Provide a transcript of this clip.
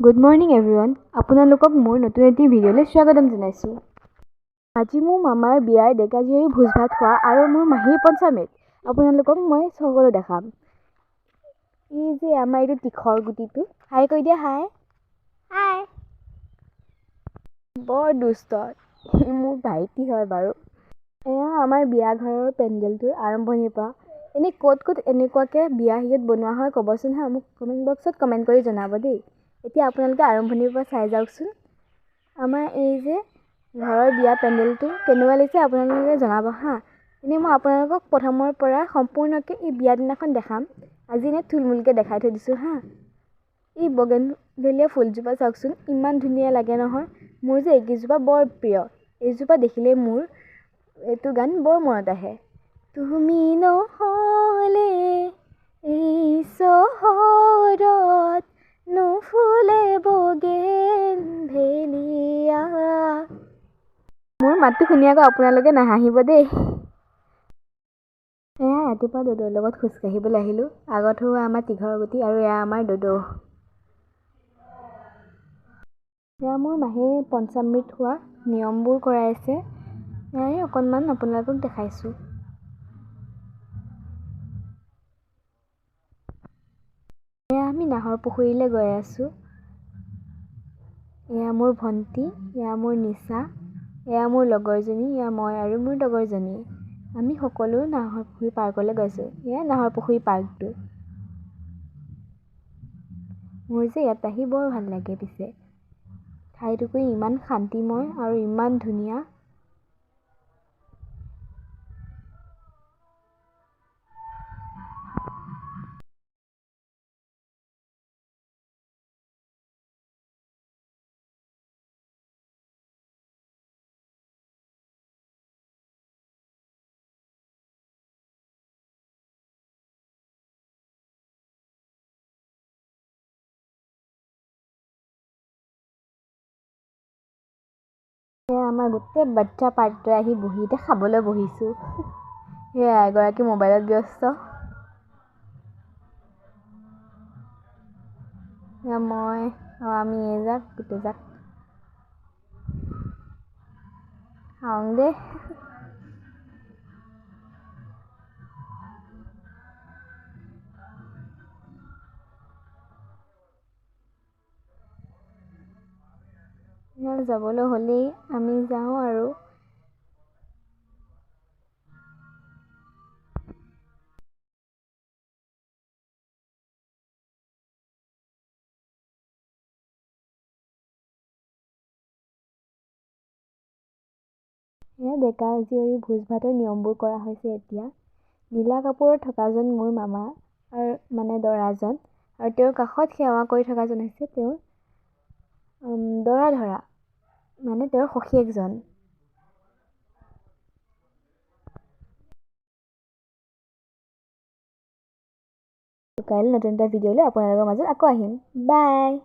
Good morning everyone. আপোনালোকক মোৰ নতুন এটি ভিডিঅ'লৈ স্বাগতম জনাইছোঁ। আজি মোৰ মামাৰ বিয়াৰ ডেকাজীয়ৰী ভোজ ভাত খোৱা আৰু মোৰ মাহীৰ পঞ্চমৃত আপোনালোকক মই সকলো দেখাম। এই যে আমাৰ এইটো তীখৰ গুটিটো হাই কৈ দিয়া হাই। হাই। বৰ দুষ্ট। মোৰ ভাইটি হয় বাৰু। এয়া আমাৰ বিয়া ঘৰৰ পেণ্ডেলটোৰ আৰম্ভণিৰ পৰা এনে ক'ত এনেকুৱাকৈ বিয়া হিয়ত বনোৱা হয় ক'বচোন হা, মোক কমেণ্ট বক্সত কমেণ্ট কৰি জনাব দেই। এতিয়া আপোনালোকে আৰম্ভণিৰ পৰা চাই যাওকচোন। আমাৰ এই যে ঘৰৰ বিয়া পেণ্ডেলটো কেনেকুৱা লাগিছে আপোনালোকে জনাব হা। এনেই মই আপোনালোকক প্ৰথমৰ পৰা সম্পূৰ্ণকৈ এই বিয়া দিনাখন দেখাম। আজি এনে থুলমূলকৈ দেখাই থৈ দিছোঁ হা। এই বগেনভেলিয়া ফুলজোপা চাওকচোন, ইমান ধুনীয়া লাগে নহয়। মোৰ যে এইকেইজোপা বৰ প্ৰিয়। এইজোপা দেখিলেই মোৰ এইটো গান বৰ মনত আহে। তুমি নহ'লে এই চহৰত নুফুলে বগেনভেলিয়া। মোৰ মাতটো শুনি আকৌ আপোনালোকে নাহাঁহিব দেই। এয়া ৰাতিপুৱা দদৌৰ লগত খোজকাঢ়িবলৈ আহিলোঁ। আগত হোৱা আমাৰ তীখৰ গুটি আৰু এয়া আমাৰ দদৌ। এয়া মোৰ মাহীৰ পঞ্চামৃত হোৱা নিয়মবোৰ কৰাইছে। ইয়াৰে অকণমান আপোনালোকক দেখাইছোঁ। এয়া আমি নাহৰ পুখুৰীলৈ গৈ আছোঁ। এয়া মোৰ ভণ্টি, এয়া মোৰ নিচা, এয়া মোৰ লগৰজনী, এয়া মই আৰু মোৰ লগৰজনী। আমি সকলো নাহৰ পুখুৰী পাৰ্কলৈ গৈছোঁ। এয়া নাহৰ পুখুৰী পাৰ্কটো। মোৰ যে ইয়াত আহি বৰ ভাল লাগে পিছে। ঠাইটুকুৰি ইমান শান্তিময় আৰু ইমান ধুনীয়া। এয়া আমাৰ গোটেই বাচ্চা পাৰ্টিটোৱে আহি বহি এতিয়া খাবলৈ বহিছোঁ। সেয়া এগৰাকী মোবাইলত ব্যস্ত। এয়া মই আৰু আমি এইজাক গোটেইজাক খাওঁ দে। যাবলৈ হ'লেই আমি যাওঁ আৰু। এয়া ডেকা জীয়ৰী ভোজ ভাতৰ নিয়মবোৰ কৰা হৈছে এতিয়া। নীলা কাপোৰত থকাজন মোৰ মামা আৰু মানে দৰাজন, আৰু তেওঁৰ কাষত সেৱা কৰি থকাজন হৈছে তেওঁৰ দৰা ধৰা মানে তেওঁৰ সখীয়েকজন। কাইলৈ নতুন এটা ভিডিঅ'লৈ আপোনালোকৰ মাজত আকৌ আহিম। বাই।